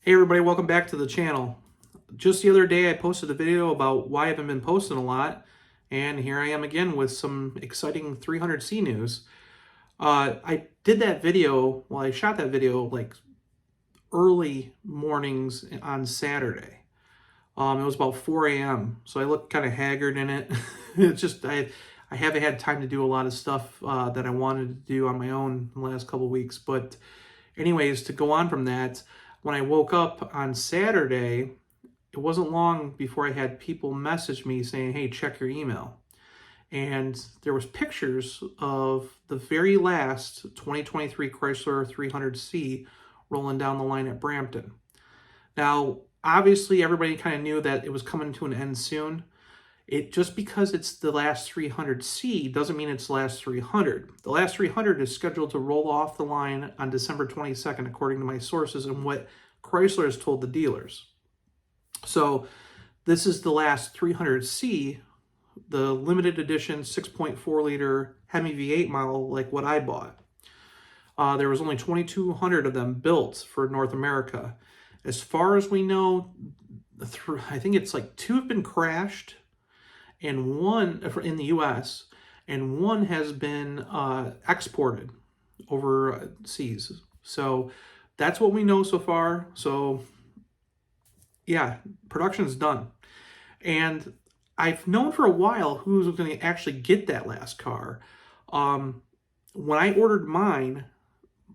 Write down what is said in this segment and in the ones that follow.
Hey everybody, welcome back to the channel. Just the other day I posted a video about why I haven't been posting a lot, and here I am again with some exciting 300C news. I did that video, well I shot that video like early mornings on Saturday. It was about 4 a.m. so I looked kind of haggard in it. It's just I haven't had time to do a lot of stuff that I wanted to do on my own in the last couple of weeks, but anyways, to go on from that, when I woke up on Saturday, it wasn't long before I had people message me saying, hey, check your email. And there was pictures of the very last 2023 Chrysler 300C rolling down the line at Brampton. Now, obviously, everybody kind of knew that it was coming to an end soon. Just because it's the last 300C doesn't mean it's the last 300. The last 300 is scheduled to roll off the line on December 22nd, according to my sources and what Chrysler has told the dealers. So this is the last 300C, the limited edition 6.4 liter HEMI V8 model, like what I bought. There was only 2,200 of them built for North America. As far as we know, I think it's like 2 have been crashed, and 1 in the US, and 1 has been exported overseas. So that's what we know so far. So yeah, production's done. And I've known for a while who's going to actually get that last car. When I ordered mine,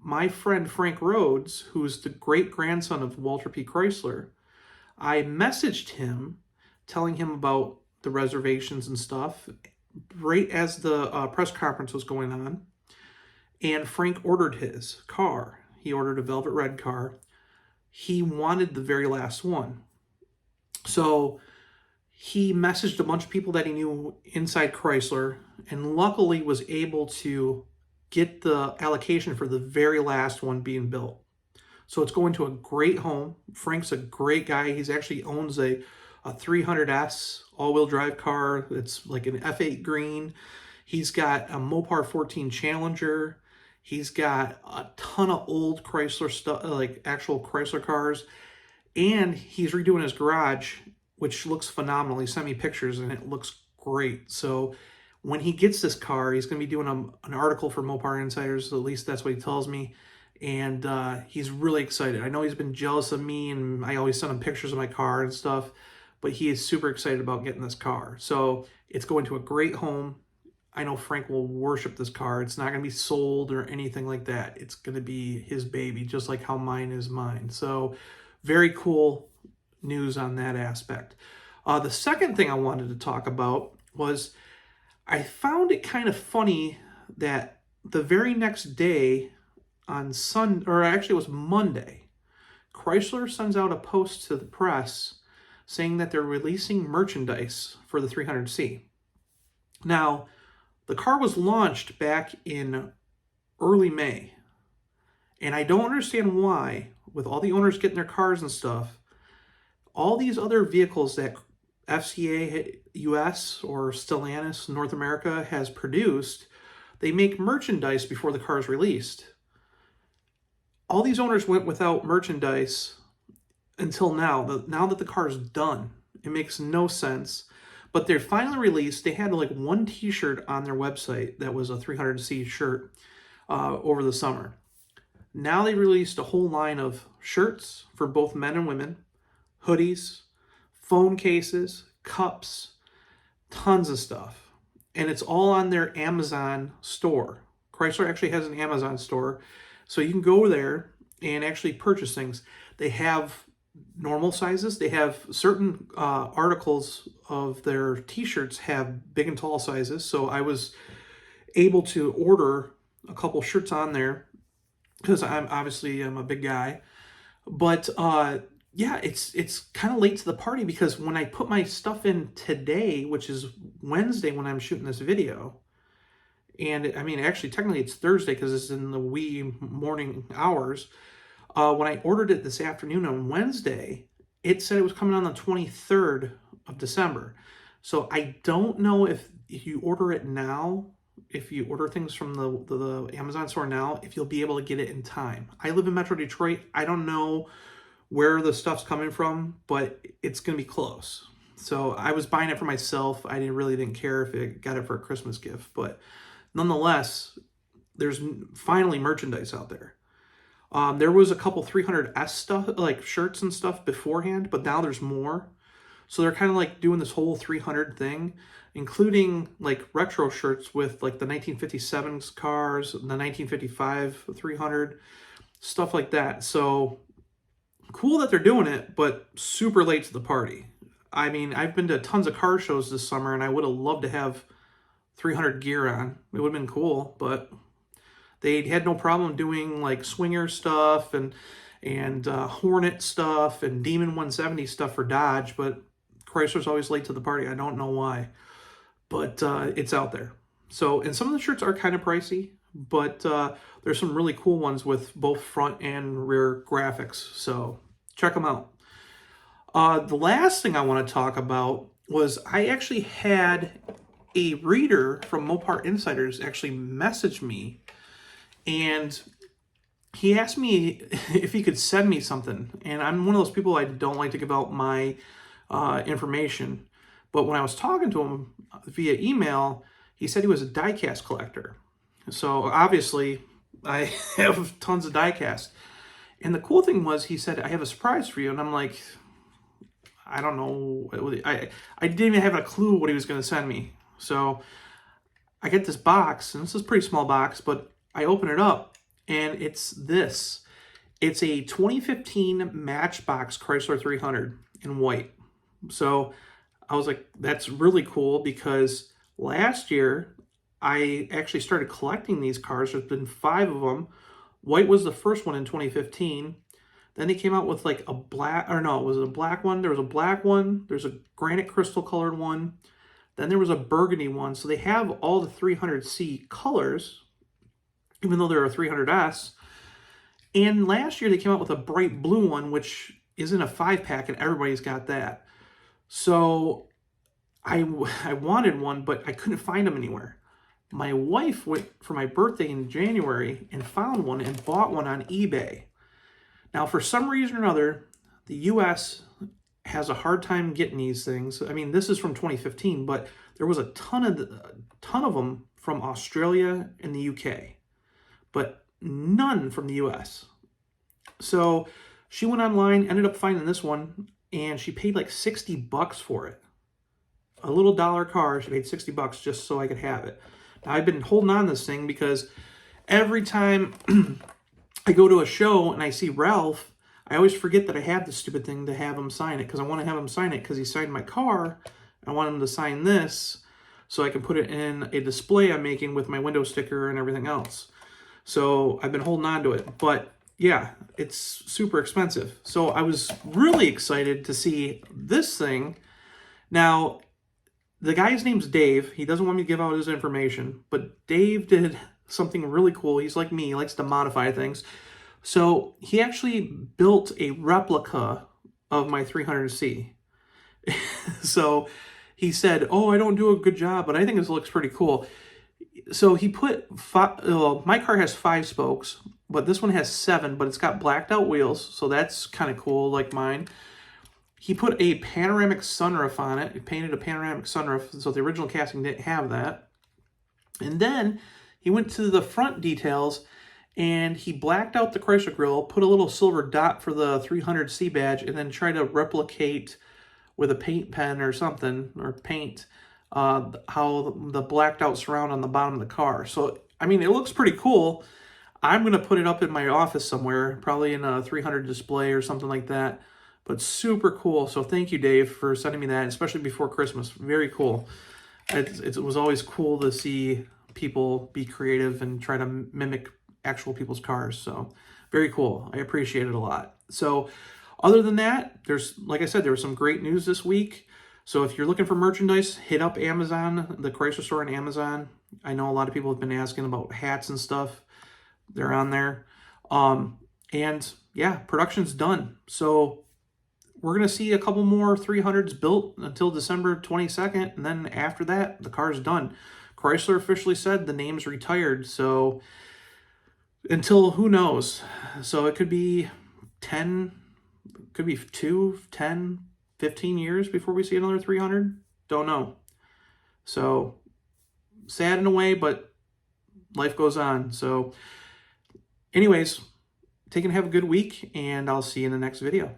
my friend Frank Rhodes, who's the great-grandson of Walter P. Chrysler, I messaged him telling him about the reservations and stuff right as the press conference was going on, and Frank ordered his car. He ordered a velvet red car. He wanted the very last one, so he messaged a bunch of people that he knew inside Chrysler, and luckily was able to get the allocation for the very last one being built. So it's going to a great home. Frank's a great guy. He's actually owns a 300S all-wheel drive car. It's like an F8 green. He's got a Mopar 14 Challenger. He's got a ton of old Chrysler stuff, like actual Chrysler cars. And he's redoing his garage, which looks phenomenal. He sent me pictures and it looks great. So when he gets this car, he's going to be doing an article for Mopar Insiders. At least that's what he tells me. And he's really excited. I know he's been jealous of me, and I always send him pictures of my car and stuff, but he is super excited about getting this car. So it's going to a great home. I know Frank will worship this car. It's not going to be sold or anything like that. It's going to be his baby, just like how mine is mine. So very cool news on that aspect. The second thing I wanted to talk about was I found it kind of funny that the very next day on Sunday, or actually it was Monday, Chrysler sends out a post to the press saying that they're releasing merchandise for the 300C. Now, the car was launched back in early May, and I don't understand why, with all the owners getting their cars and stuff, all these other vehicles that FCA US or Stellantis North America has produced, they make merchandise before the car is released. All these owners went without merchandise until now. Now that the car is done, it makes no sense. But they're finally released. They had like 1 t-shirt on their website that was a 300C shirt over the summer. Now they released a whole line of shirts for both men and women, hoodies, phone cases, cups, tons of stuff. And it's all on their Amazon store. Chrysler actually has an Amazon store, so you can go there and actually purchase things. They have normal sizes. They have certain articles of their t-shirts have big and tall sizes. So I was able to order a couple shirts on there because I'm a big guy. But yeah, it's kind of late to the party because when I put my stuff in today, which is Wednesday when I'm shooting this video, and I mean, actually, technically it's Thursday because it's in the wee morning hours. When I ordered it this afternoon on Wednesday, it said it was coming on the 23rd of December. So I don't know if you order it now, if you order things from the Amazon store now, if you'll be able to get it in time. I live in Metro Detroit. I don't know where the stuff's coming from, but it's going to be close. So I was buying it for myself. I didn't care if I got it for a Christmas gift, but nonetheless, there's finally merchandise out there. There was a couple 300S stuff, like shirts and stuff beforehand, but now there's more. So they're kind of like doing this whole 300 thing, including like retro shirts with like the 1957 cars, the 1955 300, stuff like that. So cool that they're doing it, but super late to the party. I mean, I've been to tons of car shows this summer, and I would have loved to have 300 gear on. It would have been cool, but they had no problem doing like Swinger stuff and Hornet stuff and Demon 170 stuff for Dodge, but Chrysler's always late to the party. I don't know why, but it's out there. So, and some of the shirts are kind of pricey, but there's some really cool ones with both front and rear graphics. So check them out. The last thing I want to talk about was I actually had a reader from Mopar Insiders actually message me, and he asked me if he could send me something. And I'm one of those people, I don't like to give out my information. But when I was talking to him via email, he said he was a diecast collector. So obviously I have tons of diecast. And the cool thing was, he said, I have a surprise for you. And I'm like, I don't know. I didn't even have a clue what he was going to send me. So I get this box, and this is a pretty small box, but I open it up, and it's this. It's a 2015 Matchbox Chrysler 300 in white. So I was like, that's really cool, because last year I actually started collecting these cars. There's been 5 of them. White was the first one in 2015. Then they came out with like a black, or no, it was a black one. There was a black one. There's a granite crystal colored one. Then there was a burgundy one. So they have all the 300C colors, even though they're a 300S. And last year they came out with a bright blue one, which is in a 5-pack, and everybody's got that. So I wanted one, but I couldn't find them anywhere. My wife went for my birthday in January and found one and bought one on eBay. Now, for some reason or another, the U.S. has a hard time getting these things. I mean, this is from 2015, but there was a ton of them from Australia and the UK, but none from the U.S. So she went online, ended up finding this one, and she paid like $60 for it. A little dollar car, she paid $60 just so I could have it. Now, I've been holding on to this thing because every time I go to a show and I see Ralph, I always forget that I have this stupid thing to have him sign it, because I want to have him sign it because he signed my car. I want him to sign this so I can put it in a display I'm making with my window sticker and everything else. So I've been holding on to it. But yeah, it's super expensive. So I was really excited to see this thing. Now, the guy's name's Dave. He doesn't want me to give out his information, but Dave did something really cool. He's like me. He likes to modify things. So he actually built a replica of my 300C. So he said, oh, I don't do a good job, but I think this looks pretty cool. So he put, my car has 5 spokes, but this one has 7, but it's got blacked out wheels. So that's kind of cool, like mine. He put a panoramic sunroof on it. He painted a panoramic sunroof, so the original casting didn't have that. And then he went to the front details, and he blacked out the Chrysler grille, put a little silver dot for the 300C badge, and then tried to replicate with a paint pen or something, or paint, how the blacked out surround on the bottom of the car. So, I mean, it looks pretty cool. I'm going to put it up in my office somewhere, probably in a 300 display or something like that. But super cool. So thank you, Dave, for sending me that, especially before Christmas. Very cool. It was always cool to see people be creative and try to mimic actual people's cars. So very cool. I appreciate it a lot. So other than that, like I said, there was some great news this week. So if you're looking for merchandise, hit up Amazon, the Chrysler store on Amazon. I know a lot of people have been asking about hats and stuff. They're on there. And yeah, production's done. So we're going to see a couple more 300s built until December 22nd. And then after that, the car's done. Chrysler officially said the name's retired. So until who knows? So it could be 10 Could be 2, 10, 15 years before we see another 300. Don't know. So sad in a way, but life goes on. So anyways, take and have a good week, and I'll see you in the next video.